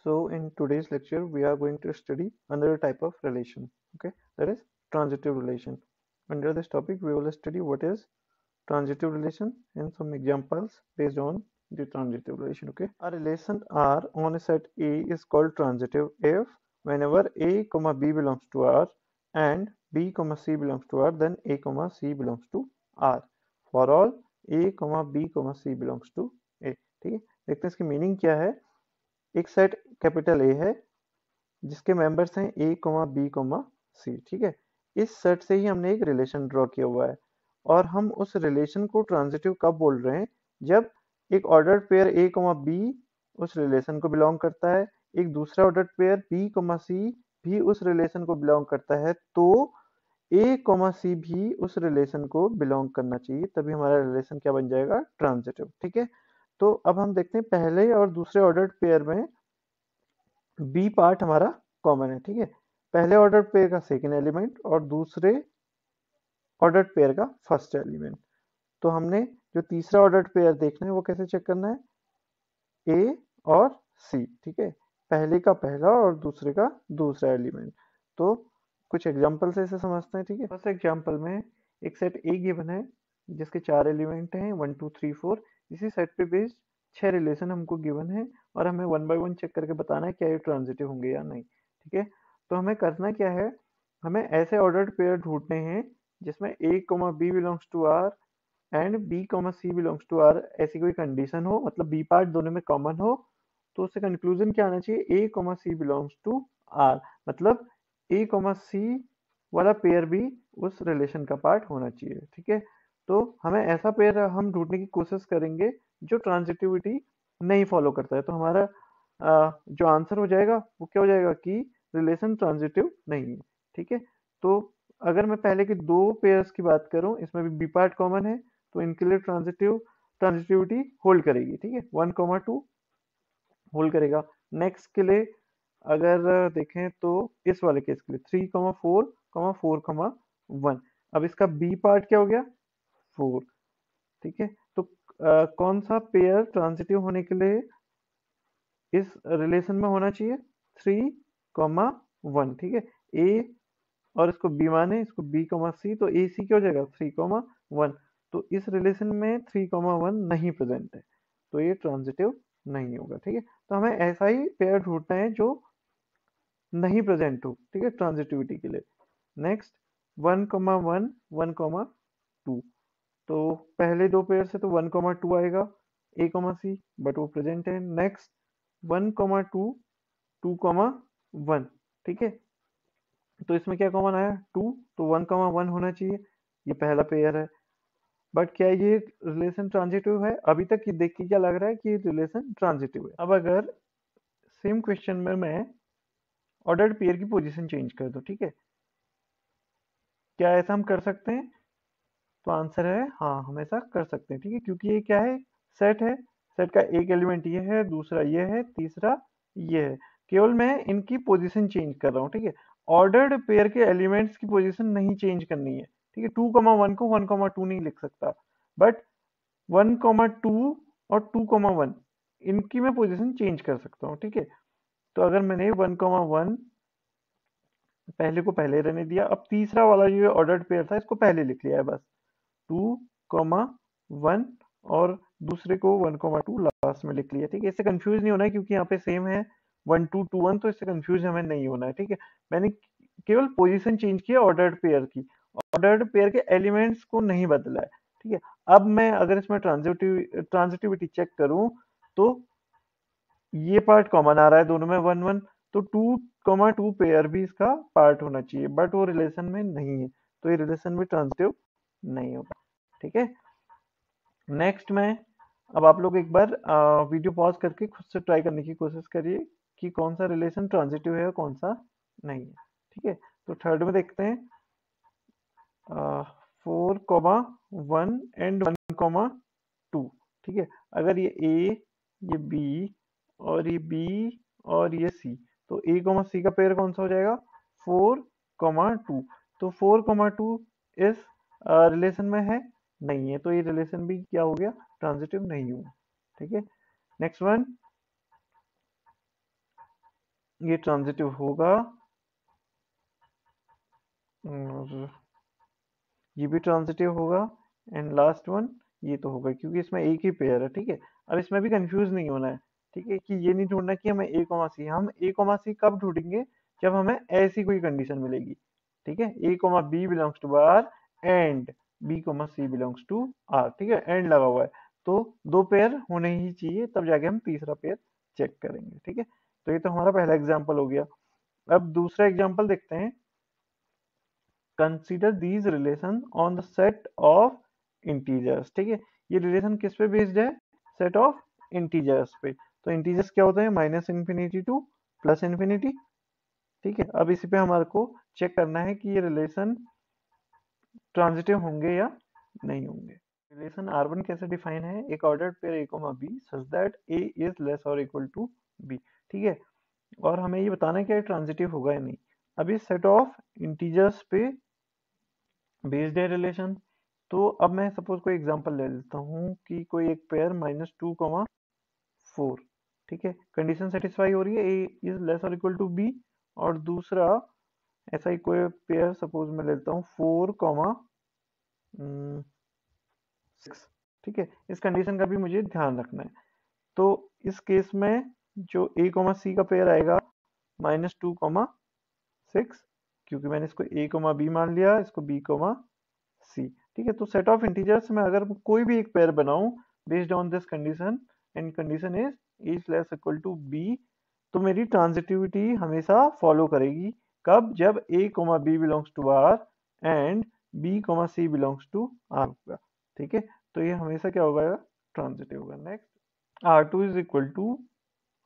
So in today's lecture, we are going to study another type of relation, okay, that is transitive relation. Under this topic, we will study what is transitive relation and some examples based on the transitive relation, okay. A relation R on a set A is called transitive if whenever A, B belongs to R and B, C belongs to R, then A, C belongs to R. For all A, B, C belongs to A, ठीक है। देखते हैं इसकी meaning क्या है। एक set capital A है जिसके मेंबर्स हैं ए बी सी, ठीक है। इस सेट से ही हमने एक रिलेशन ड्रॉ किया हुआ है और हम उस रिलेशन को ट्रांजिटिव कब बोल रहे हैं, जब एक ऑर्डर्ड पेयर ए बी उस रिलेशन को बिलोंग करता है, एक दूसरा ऑर्डर्ड पेयर बी सी भी उस रिलेशन को बिलोंग करता है, तो ए सी भी उस रिलेशन को बिलोंग करना चाहिए, तभी हमारा रिलेशन क्या बन जाएगा, ट्रांजिटिव, ठीक है। तो अब हम देखते हैं पहले और दूसरे ऑर्डर्ड पेयर में बी पार्ट हमारा कॉमन है, ठीक है। पहले ऑर्डर पेयर का सेकेंड एलिमेंट और दूसरे ऑर्डर पेयर का फर्स्ट एलिमेंट। तो हमने जो तीसरा ऑर्डर पेयर देखना है वो कैसे चेक करना है, ए और सी, ठीक है। पहले का पहला और दूसरे का दूसरा एलिमेंट। तो कुछ एग्जांपल से इसे समझते हैं, ठीक है। फर्स्ट एग्जांपल में एक सेट ए गिवन है जिसके 4 एलिमेंट हैं 1 2 3 4। इसी सेट पे बेस्ड 6 रिलेशन हमको गिवन है और हमें वन बाय वन चेक करके बताना है क्या ये ट्रांजिटिव होंगे या नहीं, ठीक है। तो हमें करना क्या है, हमें ऐसे ऑर्डर्ड पेयर ढूंढने हैं जिसमें A B belongs to R and B C belongs to R, ऐसी कोई कंडीशन हो, मतलब बी पार्ट दोनों में कॉमन हो। तो उससे कंक्लूजन क्या आना चाहिए, ए सी बिलोंग्स टू आर, मतलब ए सी वाला पेयर भी उस रिलेशन का पार्ट होना चाहिए, ठीक है। तो हमें ऐसा पेयर हम ढूंढने की कोशिश करेंगे जो ट्रांजिटिविटी नहीं फॉलो करता है। तो हमारा जो आंसर हो जाएगा वो क्या हो जाएगा कि रिलेशन ट्रांजिटिव नहीं है, ठीक है। तो अगर मैं पहले के दो पेयर्स की बात करूं, इसमें भी बी पार्ट कॉमन है, तो इनके लिए ट्रांजिटिविटी होल्ड करेगी, ठीक है। 1 होल्ड करेगा। नेक्स्ट के लिए अगर देखें तो इस वाले केस के लिए 3 4 4 अब इसका बी पार्ट क्या हो गया, 4, ठीक है। तो कौन सा पेयर ट्रांजिटिव होने के लिए इस रिलेशन में होना चाहिए, 3 1, ठीक है। ए और इसको बी माने, इसको बी सी, तो ए सी क्या हो जाएगा 3 1। तो इस रिलेशन में 3 1 नहीं प्रेजेंट है, तो ये ट्रांजिटिव नहीं होगा, ठीक है। तो हमें ऐसा ही पेयर ढूंढना है जो नहीं प्रेजेंट हो, ठीक है, ट्रांजिटिविटी के लिए। नेक्स्ट 1 1 1 2, तो पहले दो पेयर से तो 1 2 आएगा ए सी, बट वो प्रेजेंट है। नेक्स्ट 1 2 2 1, ठीक है। तो इसमें क्या कॉमन आया 2, तो 1 1 होना चाहिए, ये पहला पेयर है। बट क्या ये रिलेशन ट्रांजिटिव है, अभी तक ये देख के क्या लग रहा है कि रिलेशन ट्रांजिटिव है। अब अगर सेम क्वेश्चन में मैं ऑर्डर्ड पेयर की पोजीशन चेंज कर दूं, ठीक है, क्या ऐसा हम कर सकते हैं? तो आंसर है हाँ, हम ऐसा कर सकते हैं, ठीक है, क्योंकि ये क्या है, सेट है। सेट का एक एलिमेंट ये है, दूसरा ये है, तीसरा ये है। केवल मैं इनकी पोजीशन चेंज कर रहा हूँ, ठीक है। ऑर्डर्ड पेयर के एलिमेंट्स की पोजीशन नहीं चेंज करनी है, ठीक है। 2 1 को 1 2 नहीं लिख सकता, बट 1 2 और 2 1 इनकी मैं पोजीशन चेंज कर सकता हूँ, ठीक है। तो अगर मैंने 1 1 पहले को पहले रहने दिया, अब तीसरा वाला जो ऑर्डर्ड पेयर था इसको पहले लिख लिया है बस, 2 1, और दूसरे को 1 2 लास्ट में लिख लिया, ठीक है। इससे कंफ्यूज नहीं होना है क्योंकि यहाँ पे सेम है 1 2 2 1, तो इससे कंफ्यूज हमें नहीं होना है, ठीक है। मैंने केवल पोजीशन चेंज किया ऑर्डर्ड पेयर की, ऑर्डर्ड पेयर के एलिमेंट्स को नहीं बदला है, ठीक है। अब मैं अगर इसमें ट्रांजिटिविटी चेक करूं तो ये पार्ट कॉमन आ रहा है दोनों में 1 1, तो 2 पेयर भी इसका पार्ट होना चाहिए, बट वो रिलेशन में नहीं है, तो ये रिलेशन भी ट्रांजिटिव नहीं होगा, ठीक है। नेक्स्ट में अब आप लोग एक बार वीडियो पॉज करके खुद से ट्राई करने की कोशिश करिए कि कौन सा रिलेशन ट्रांजिटिव है और कौन सा नहीं है, ठीक है। तो थर्ड में देखते हैं 4 1 एंड 1 2, ठीक है। अगर ये ए, ये बी और ये बी और ये सी, तो ए सी का पेयर कौन सा हो जाएगा, 4 2। तो 4 2 इस रिलेशन में है नहीं है, तो ये रिलेशन भी क्या हो गया, ट्रांजिटिव नहीं हुआ, ठीक है। नेक्स्ट वन ये ट्रांजिटिव होगा और ये भी ट्रांजिटिव होगा एंड लास्ट वन ये तो होगा क्योंकि इसमें एक ही पेयर है। ठीक है, अब इसमें भी कंफ्यूज नहीं होना है। ठीक है, कि ये नहीं ढूंढना कि हमें ए कॉमा सी, हम ए कॉमा सी कब ढूंढेंगे जब हमें ऐसी कोई कंडीशन मिलेगी। ठीक है, A comma B belongs to R and B comma C belongs to R. ठीक है, एंड लगा हुआ है तो दो पेयर होने ही चाहिए, तब जाके हम तीसरा पेयर चेक करेंगे। ठीक है, तो ये तो हमारा पहला एग्जाम्पल हो गया। अब दूसरा एग्जाम्पल देखते हैं। Consider these relation on the set of integers. ठीक है, ये रिलेशन किस पे बेस्ड है? सेट ऑफ इंटीजर्स पे। तो इंटीजर्स क्या होते हैं? Minus infinity two plus infinity. ठीक है, अब इसी पे हमारे को चेक करना है कि ये रिलेशन ट्रांजिटिव होंगे या नहीं होंगे। रिलेशन R1 कैसे डिफाइन है? एक ordered pair A, B such that A is less और इक्वल टू B। ठीक है, और हमें ये बताना है कि ट्रांजिटिव होगा या नहीं। अब इस सेट ऑफ इंटीजर्स पे बेस्ड है रिलेशन। तो अब मैं सपोज कोई एग्जांपल ले लेता हूँ कि कोई एक पेयर -2, 4। ठीक है, कंडीशन सेटिस्फाई हो रही है ए इज लेस और इक्वल टू बी। और दूसरा ऐसा ही कोई पेयर सपोज मैं लेता हूँ 4, 6। ठीक है, इस कंडीशन का भी मुझे ध्यान रखना है। तो इस केस में जो ए कॉमा सी का पेयर आएगा -2, 6, क्योंकि मैंने इसको ए कॉमा बी मान लिया, इसको बी कॉमा सी। ठीक है, तो सेट ऑफ इंटीजर्स में अगर कोई भी एक पेयर बनाऊं based on this condition and condition is less equal to B, तो मेरी ट्रांजिटिविटी हमेशा फॉलो करेगी। कब? जब a comma B belongs to R and b comma C belongs to R होगा। ठीक है, तो ये हमेशा क्या होगा? ट्रांजिटिव होगा। Next, R2 is equal to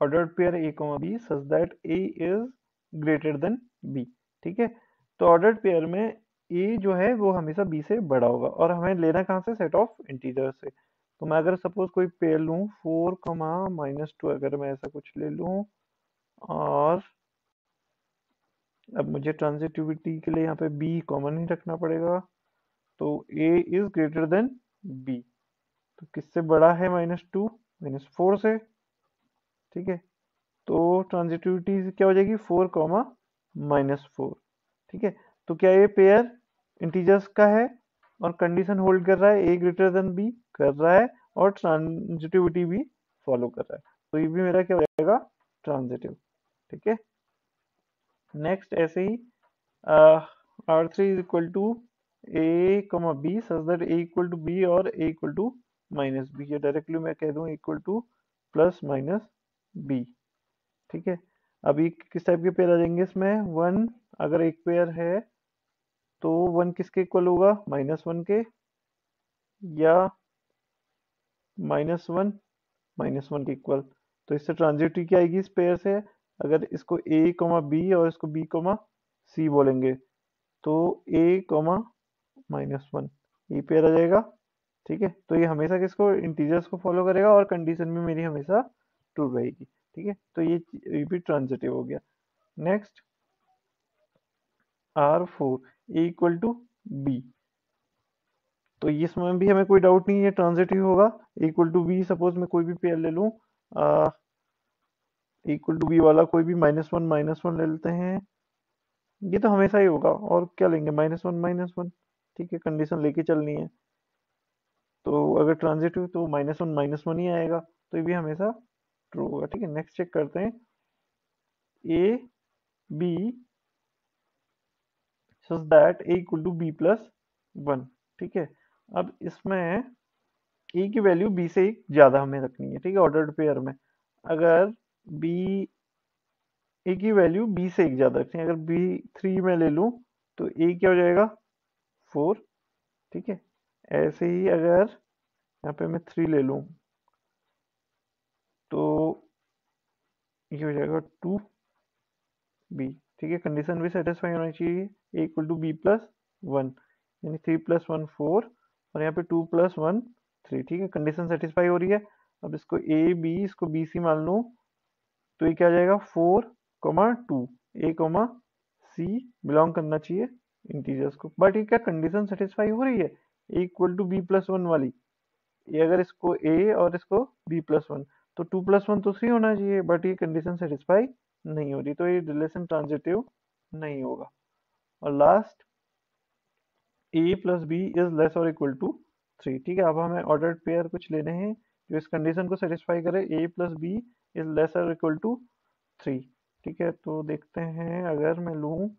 ordered pair a comma b such that a is greater than b। ठीक है, तो ऑर्डर्ड पेयर में a जो है वो हमेशा b से बड़ा होगा, और हमें लेना कहाँ से? सेट ऑफ इंटीजर से। तो मैं अगर सपोज कोई पेयर लूँ 4, -2, अगर मैं ऐसा कुछ ले लूँ, और अब मुझे ट्रांजिटिविटी के लिए यहाँ पे b कॉमन ही रखना पड़ेगा। तो a is greater than b, तो किससे बड़ा है? -2 -4 से। ठीक है, तो ट्रांजिटिविटी क्या हो जाएगी? 4, -4। ठीक है, तो क्या ये पेयर इंटीजर्स का है और कंडीशन होल्ड कर रहा है, a ग्रेटर देन b कर रहा है, और ट्रांजिटिविटी भी फॉलो कर रहा है। तो ये भी मेरा क्या हो जाएगा? ट्रांजिटिव। ठीक है, नेक्स्ट ऐसे ही R3 is equal to A comma B such that A equal to B और A equal to minus B, या डायरेक्टली मैं कह दूं equal to plus minus B. ठीक है, अभी किस टाइप के पेयर आ जाएंगे इसमें? 1, अगर एक पेयर है तो 1 किसके इक्वल होगा? -1 के, या -1 -1 के इक्वल। तो इससे ट्रांजिटिविटी क्या आएगी इस पेयर से? अगर इसको a कॉमा बी और इसको b कॉमा सी बोलेंगे तो a कॉमा -1 ये पेयर आ जाएगा। ठीक है, तो ये हमेशा किसको? इंटीजर्स को फॉलो करेगा, और कंडीशन भी मेरी हमेशा ट्रू रहेगी। ठीक है, तो ये भी ट्रांजिटिव हो गया। Next, R4 a equal to B, तो इसमें भी हमें कोई डाउट नहीं है ट्रांजिटिव होगा। इक्वल टू बी, सपोज मैं कोई भी पेयर ले लूँ, इक्वल टू बी वाला कोई भी -1 ले लेते हैं, ये तो हमेशा ही होगा। और क्या लेंगे? -1 ठीक है, कंडीशन लेके चलनी है। तो अगर ट्रांजिटिव तो -1 ही आएगा, तो ये भी हमेशा ट्रू होगा। ठीक है, नेक्स्ट चेक करते हैं। A B such that A equal to B plus 1। ठीक है, अब इसमें ए की वैल्यू बी से एक ज्यादा हमें रखनी है। ठीक है, ऑर्डर्ड पेयर में अगर बी, ए की वैल्यू बी से एक ज्यादा रखनी है, अगर बी 3 में ले लूं तो ए क्या हो जाएगा? 4। ठीक है, ऐसे ही अगर यहाँ पे मैं 3 ले लूं तो ये हो जाएगा 2b। ठीक है, कंडीशन भी सेटिस्फाई होनी चाहिए, ए इक्वल टू बी प्लस 1, यानी 3 + 1 4, और यहाँ पे 2 + 1 3। ठीक है, कंडीशन सेटिस्फाई हो रही है। अब इसको ए बी, इसको बी सी मान लूँ तो ये क्या आ जाएगा? 4, 2, ए कॉमा सी बिलोंग करना चाहिए इंटीजर्स को। बट ये क्या कंडीशन सेटिस्फाई हो रही है? ए इक्वल टू बी प्लस 1 वाली, ये अगर इसको a और इसको b + 1, तो 2 + 1 तो 3 होना चाहिए, बट ये कंडीशन सेटिस्फाई नहीं हो रही, तो ये रिलेशन ट्रांजिटिव नहीं होगा। और last, A plus B is less और इक्वल टू 3। ठीक है, अब हमें ऑर्डर्ड पेयर कुछ लेने हैं जो इस कंडीशन को सेटिस्फाई करे, ए प्लस बी इज लेस और इक्वल टू 3। ठीक है, तो देखते हैं, अगर मैं लूँ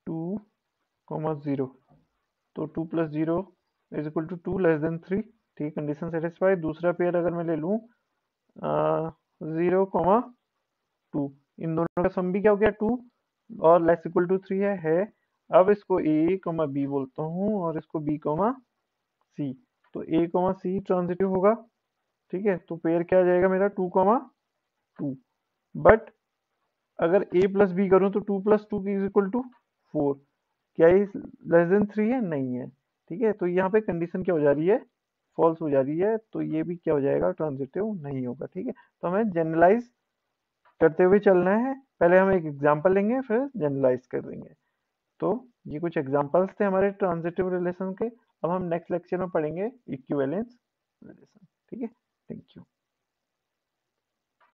2, 0, तो 2 + 0 इज इक्वल टू 2 <3। ठीक, कंडीशन सेटिस्फाई। दूसरा पेयर अगर मैं ले लूँ 0, 2, इन दोनों का सम भी क्या हो गया 2, और लेस इक्वल टू 3 है। अब इसको ए कॉमा बी बोलता हूँ और इसको बी कॉमा सी। तो ए कॉमा सी ट्रांजिटिव होगा। ठीक है, तो पेयर क्या आ जाएगा मेरा 2, 2। बट अगर ए प्लस बी करूँ तो 2 + 2 इज इक्वल टू 4। क्या ये लेस देन 3 है? नहीं है। ठीक है, तो यहाँ पे कंडीशन क्या हो जा रही है, फॉल्स हो जा रही है, तो ये भी क्या हो जाएगा, ट्रांजिटिव नहीं होगा। ठीक है, तो हमें जनरलाइज करते हुए चलना है। पहले हम एक एग्जांपल लेंगे, फिर जनरलाइज कर देंगे। तो ये कुछ एग्जांपल्स थे हमारे ट्रांजिटिव रिलेशन के। अब हम नेक्स्ट लेक्चर में पढ़ेंगे इक्विवेलेंस रिलेशन। ठीक है, थैंक यू।